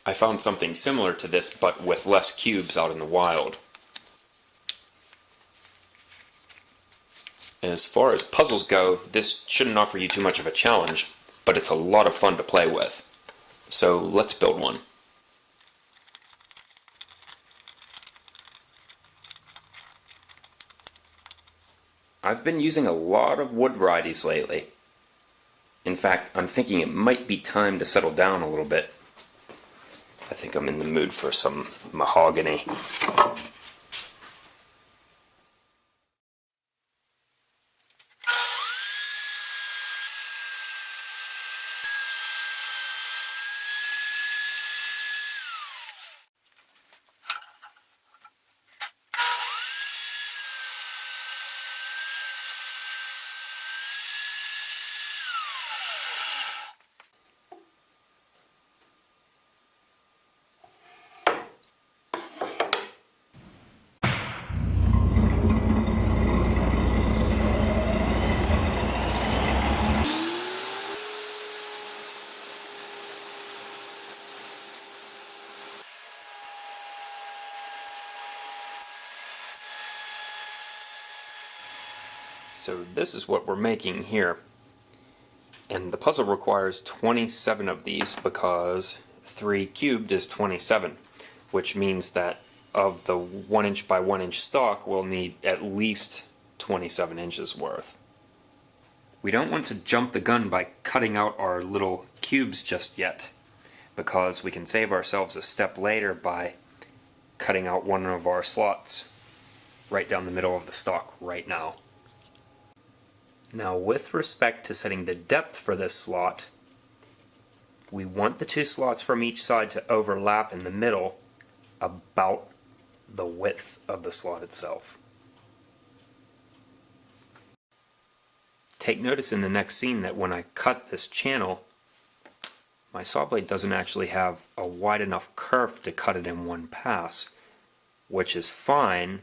I found something similar to this, but with less cubes out in the wild. As far as puzzles go, this shouldn't offer you too much of a challenge, but it's a lot of fun to play with. So let's build one. I've been using a lot of wood varieties lately. In fact, I'm thinking it might be time to settle down a little bit. I think I'm in the mood for some mahogany. So this is what we're making here. And the puzzle requires 27 of these because 3 cubed is 27, which means that of the 1 inch by 1 inch stock, we'll need at least 27 inches worth. We don't want to jump the gun by cutting out our little cubes just yet, because we can save ourselves a step later by cutting out one of our slots right down the middle of the stock right now. Now, with respect to setting the depth for this slot, we want the 2 slots from each side to overlap in the middle about the width of the slot itself. Take notice in the next scene that when I cut this channel, my saw blade doesn't actually have a wide enough kerf to cut it in one pass, which is fine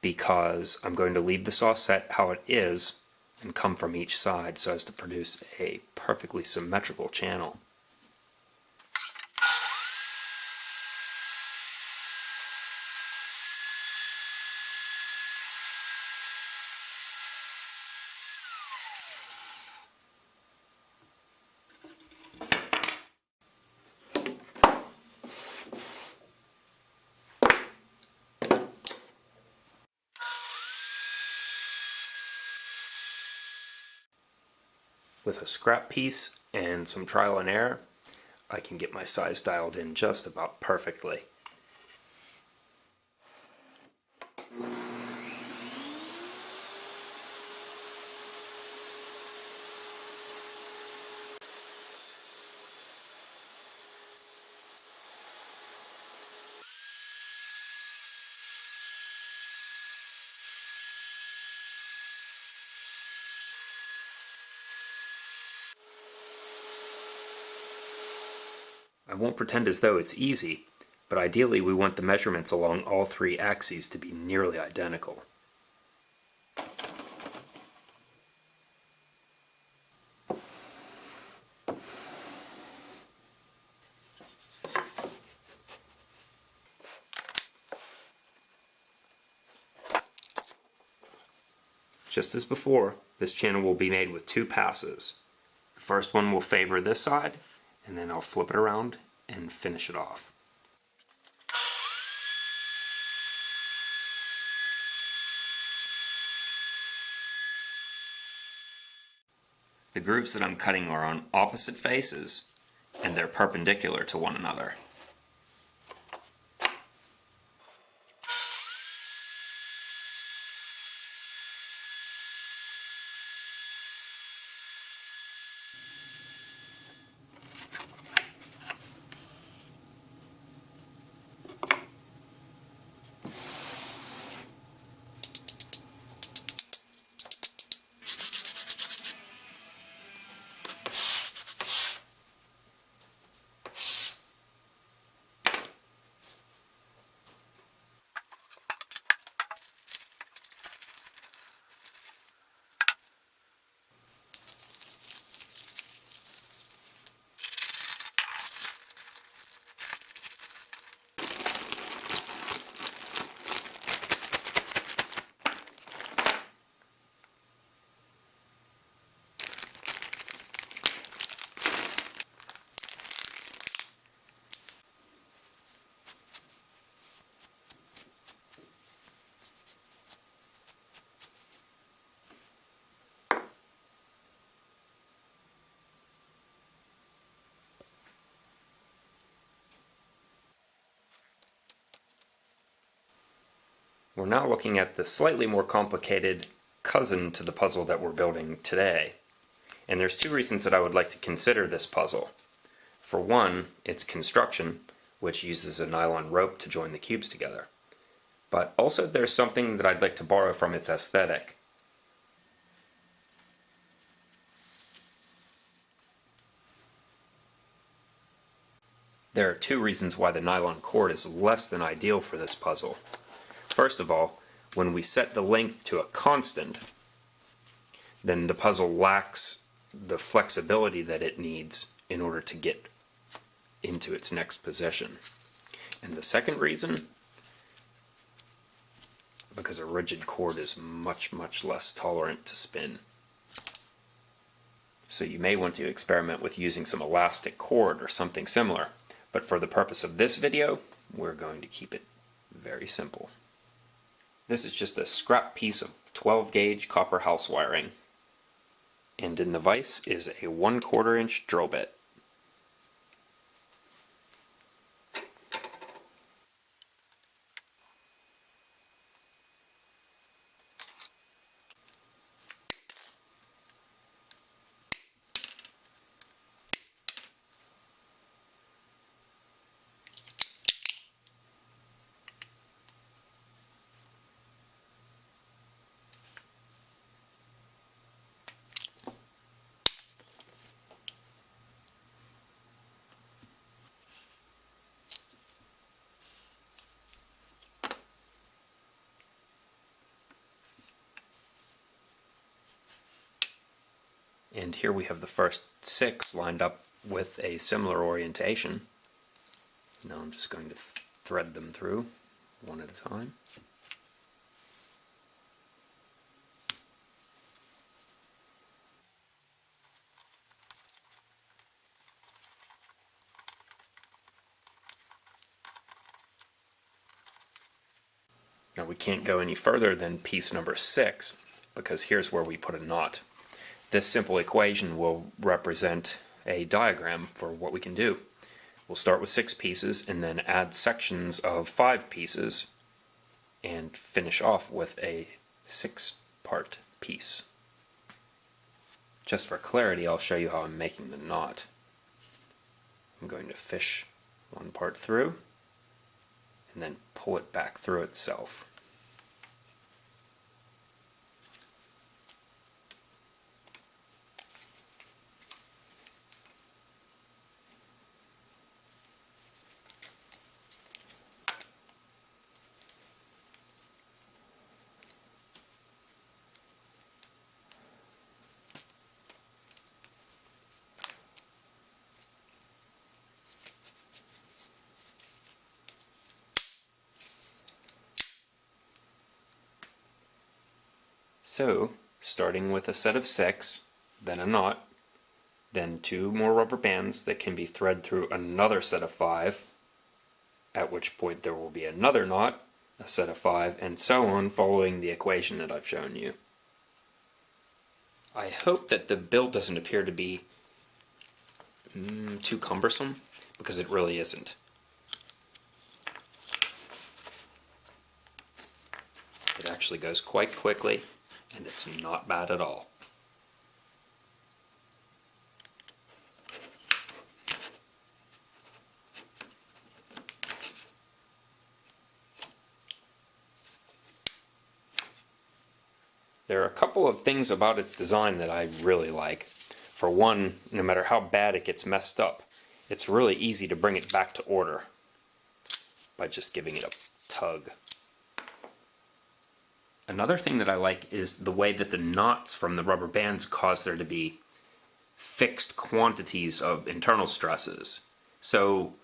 because I'm going to leave the saw set how it is and come from each side so as to produce a perfectly symmetrical channel. With a scrap piece and some trial and error, I can get my size dialed in just about perfectly. I won't pretend as though it's easy, but ideally we want the measurements along all 3 axes to be nearly identical. Just as before, this channel will be made with 2 passes. The first one will favor this side, and then I'll flip it around and finish it off. The grooves that I'm cutting are on opposite faces, and they're perpendicular to one another. We're now looking at the slightly more complicated cousin to the puzzle that we're building today. And there's two reasons that I would like to consider this puzzle. For one, its construction, which uses a nylon rope to join the cubes together. But also there's something that I'd like to borrow from its aesthetic. There are two reasons why the nylon cord is less than ideal for this puzzle. First of all, when we set the length to a constant, then the puzzle lacks the flexibility that it needs in order to get into its next position. And the second reason, because a rigid cord is much less tolerant to spin. So you may want to experiment with using some elastic cord or something similar. But for the purpose of this video, we're going to keep it very simple. This is just a scrap piece of 12 gauge copper house wiring. And in the vise is a 1/4 inch drill bit. And here we have the first 6 lined up with a similar orientation. Now I'm just going to thread them through one at a time. Now we can't go any further than piece number 6, because here's where we put a knot. This simple equation will represent a diagram for what we can do. We'll start with 6 pieces and then add sections of 5 pieces and finish off with a 6-part piece. Just for clarity, I'll show you how I'm making the knot. I'm going to fish one part through and then pull it back through itself. So, starting with a set of 6, then a knot, then 2 more rubber bands that can be threaded through another set of 5, at which point there will be another knot, a set of 5, and so on, following the equation that I've shown you. I hope that the build doesn't appear to be too cumbersome, because it really isn't. It actually goes quite quickly, and it's not bad at all. There are a couple of things about its design that I really like. For one, no matter how bad it gets messed up, it's really easy to bring it back to order by just giving it a tug. Another thing that I like is the way that the knots from the rubber bands cause there to be fixed quantities of internal stresses. So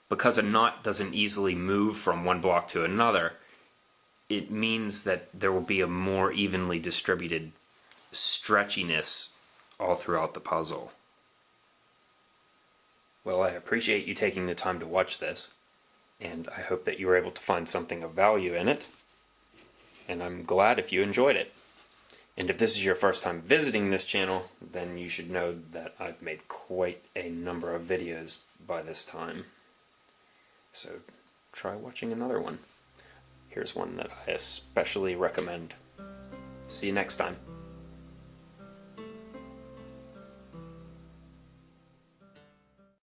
because a knot doesn't easily move from one block to another, it means that there will be a more evenly distributed stretchiness all throughout the puzzle. Well, I appreciate you taking the time to watch this, and I hope that you were able to find something of value in it. And I'm glad if you enjoyed it. And if this is your first time visiting this channel, then you should know that I've made quite a number of videos by this time. So try watching another one. Here's one that I especially recommend. See you next time.